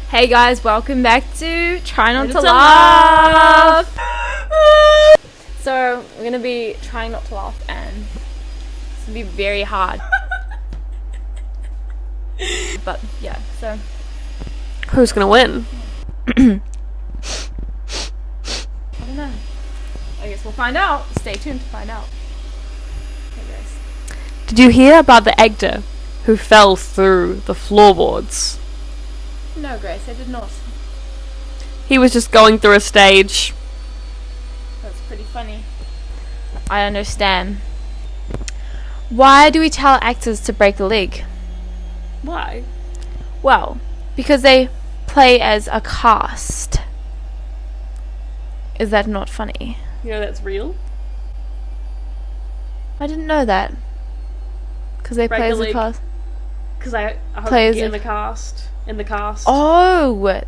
Hey guys, welcome back to Try Not to Laugh. So we're gonna be trying not to laugh, and it's gonna be very hard. But yeah, so who's gonna win? I don't know. I guess we'll find out. Stay tuned to find out. Okay, guys. Did you hear about the actor who fell through the floorboards? No, Grace, I did not. He was just going through a stage. That's pretty funny. I understand. Why do we tell actors to break a leg? Why? Well, because they play as a cast. Is that not funny? You know that's real? I didn't know that. Because they play as a cast. Because I hope Play you as get a- in the cast. In the cast. Oh!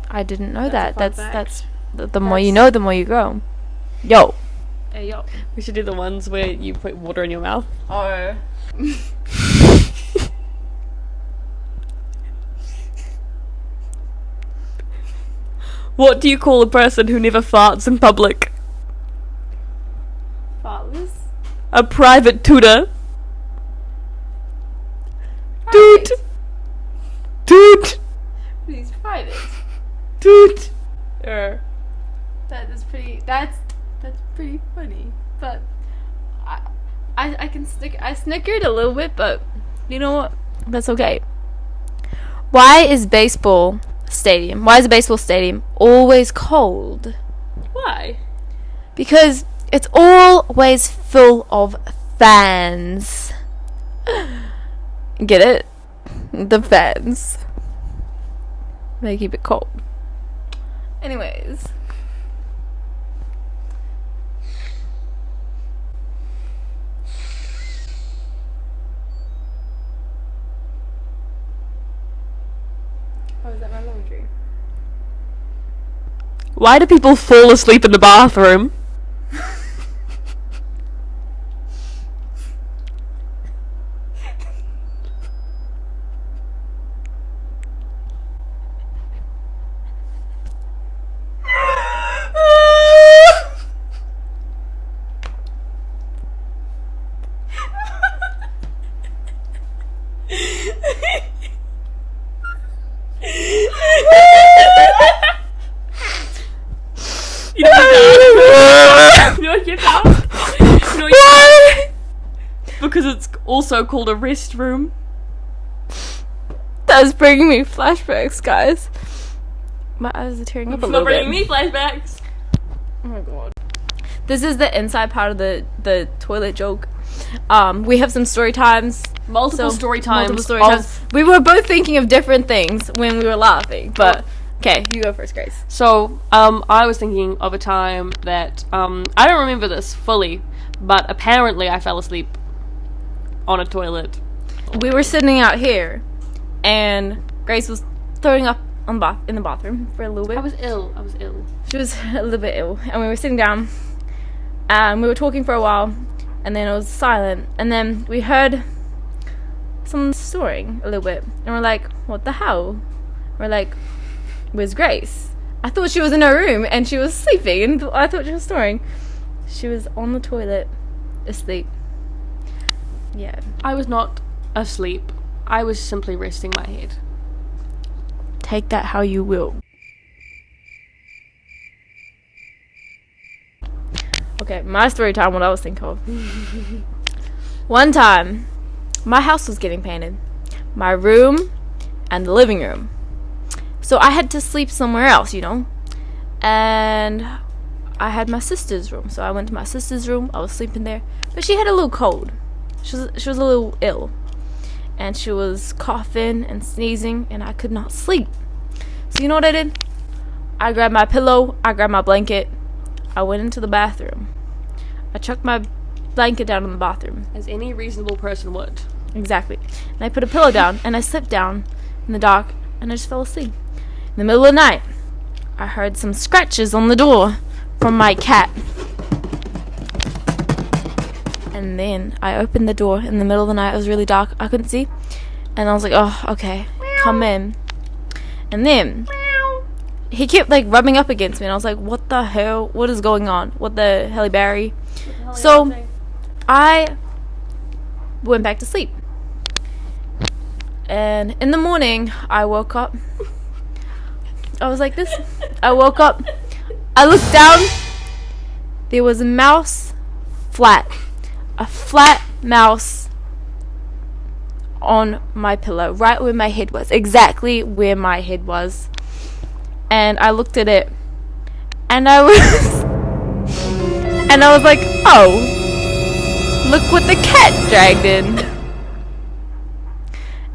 I didn't know that. That's a fun That's fact. the more you know, the more you grow. Yo. Hey, yo. We should do the ones where you put water in your mouth. Oh. What do you call a person who never farts in public? Fartless? A private tutor. Toot! Toot! He's private. Toot! That is pretty. That's pretty funny. But I snickered a little bit, but you know what? That's okay. Why is a baseball stadium always cold? Why? Because it's always full of fans. Get it? The fans. They keep it cold. Anyways. Oh, is that my laundry? Why do people fall asleep in the bathroom? You know what you Why? Because it's also called a restroom. That's bringing me flashbacks, guys. My eyes are tearing up a It's little not bringing bit. me flashbacks. Oh my god. This is the inside part of the toilet joke. We have some story times. Multiple story times. We were both thinking of different things when we were laughing, but okay, you go first, Grace. So, I was thinking of a time that, I don't remember this fully, but apparently I fell asleep on a toilet. We were sitting out here, and Grace was throwing up in the bathroom for a little bit. I was ill. She was a little bit ill, and we were sitting down, and we were talking for a while, and then it was silent, and then we heard someone snoring a little bit, and we're like, what the hell? We're like, where's Grace? I thought she was in her room, and she was sleeping, and I thought she was snoring. She was on the toilet, asleep. Yeah. I was not asleep. I was simply resting my head. Take that how you will. Okay, my story time, what I was thinking of. One time, my house was getting painted. My room and the living room. So I had to sleep somewhere else, you know. And I had my sister's room. So I went to my sister's room. I was sleeping there. But she had a little cold. She was a little ill. And she was coughing and sneezing. And I could not sleep. So you know what I did? I grabbed my pillow. I grabbed my blanket. I went into the bathroom. I chucked my blanket down in the bathroom. As any reasonable person would. Exactly. And I put a pillow down. And I slipped down in the dark. And I just fell asleep. In the middle of the night, I heard some scratches on the door from my cat. And then I opened the door in the middle of the night. It was really dark. I couldn't see. And I was like, oh, okay. Come in. And then he kept like rubbing up against me, and I was like, what the hell? What is going on? What the Halle Berry? So I went back to sleep. And in the morning, I woke up. I was like this. I woke up. I looked down. There was a mouse flat. A flat mouse on my pillow. Right where my head was. Exactly where my head was. And I looked at it. And I was... and I was like, oh. Look what the cat dragged in.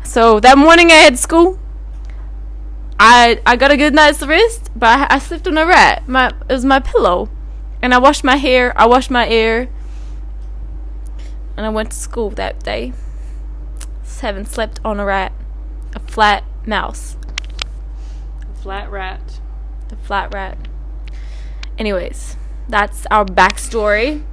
So that morning I had school. I got a good night's rest, but I slept on a rat. It was my pillow. And I washed my hair, I washed my ear, and I went to school that day. Just haven't slept on a rat. A flat mouse. A flat rat. A flat rat. Anyways, that's our backstory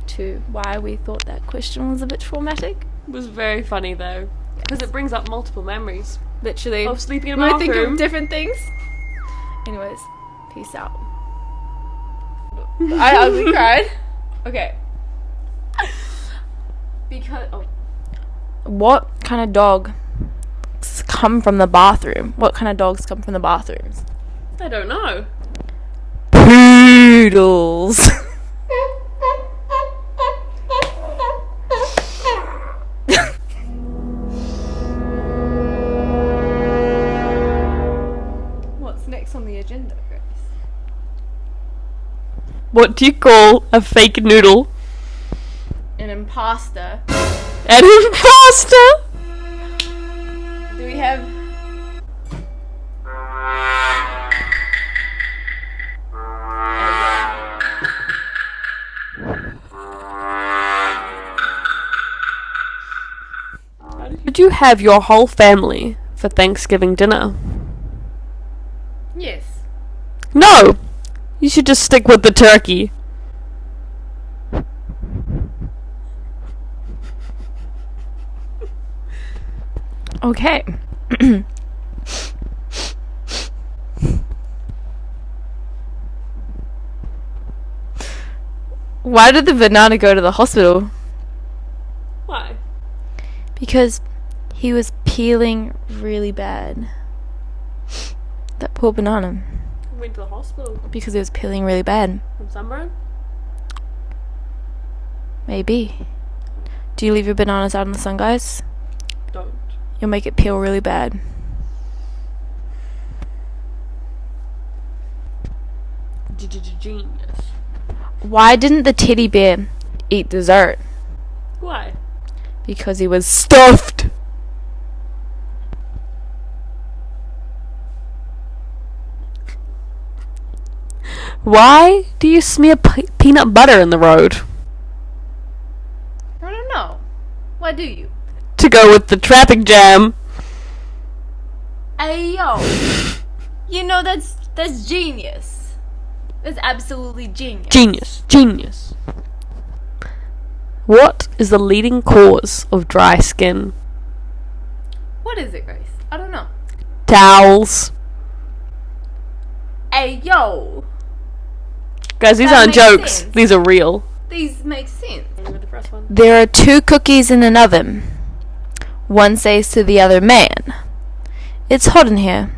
to why we thought that question was a bit traumatic. It was very funny though, because it brings up multiple memories. Literally. Of sleeping in a We bathroom. think of different things. Anyways, peace out. I ugly cried. Okay. Because what kind of dog come from the bathroom? What kind of dogs come from the bathrooms? I don't know. Poodles. What's next on the agenda, Grace? What do you call a fake noodle? An imposter. An imposter! Do we have... Did you have your whole family for Thanksgiving dinner? Yes. No! You should just stick with the turkey. Okay. Why did the banana go to the hospital? Why? Because he was peeling really bad. That poor banana. Went to the hospital. Because he was peeling really bad. From sunburn? Maybe. Do you leave your bananas out in the sun, guys? Don't. You'll make it peel really bad. Genius. Why didn't the teddy bear eat dessert? Why? Because he was stuffed. Why do you smear peanut butter in the road? I don't know. Why do you? To go with the traffic jam. Hey yo. You know that's genius. That's absolutely genius. Genius. What is the leading cause of dry skin? What is it, Grace? I don't know. Towels. Hey yo. Guys, these That aren't makes jokes. sense. These are real. These make sense. The first one. There are 2 cookies in an oven. One says to the other, man, it's hot in here.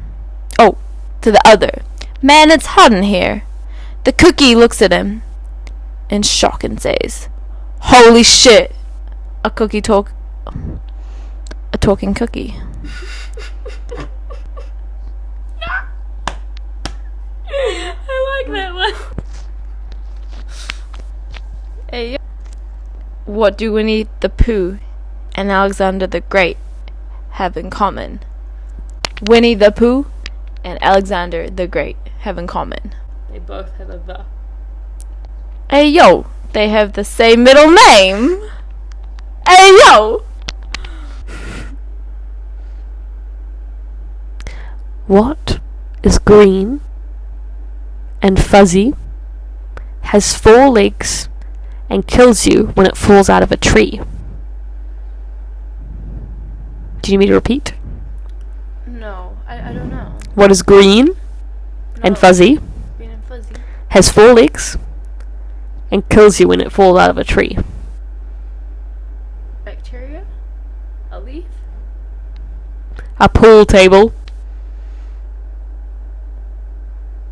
Oh, to the other, man, it's hot in here. The cookie looks at him in shock and says, holy shit, a talking cookie. I like that one. Hey, what do Winnie the Pooh and Alexander the Great have in common? Winnie the Pooh and Alexander the Great have in common. They both have a the. Hey yo, they have the same middle name. Hey yo. What is green and fuzzy, has 4 legs, and kills you when it falls out of a tree? Do you need me to repeat? No, I don't know. What is green and fuzzy, Green and fuzzy. has 4 legs, and kills you when it falls out of a tree? Bacteria? A leaf? A pool table.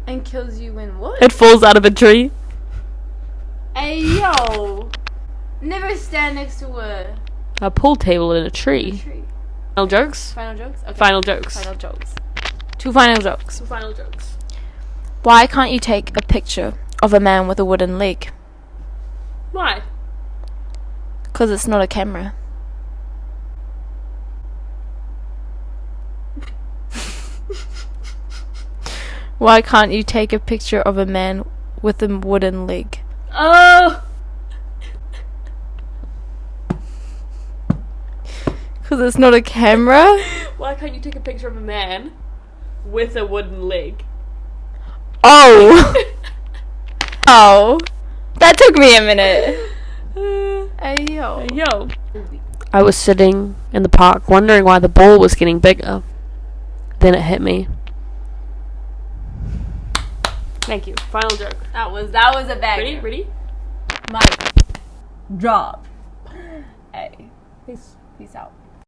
And kills you when what? It falls out of a tree. Hey, yo! Never stand next to A pool table in a a tree. tree. Final jokes? Final jokes? Okay. Final jokes. Final jokes. 2 final jokes. Final jokes. Why can't you take a picture of a man with a wooden leg? Why? Because it's not a camera. Why can't you take a picture of a man with a wooden leg? Oh! Because it's not a camera? Why can't you take a picture of a man with a wooden leg? Oh! Oh. That took me a minute. Hey, yo. Yo. I was sitting in the park wondering why the ball was getting bigger. Then it hit me. Thank you. Final joke. That was a bag. Ready? Ready? Mic. Drop. Hey. Peace out.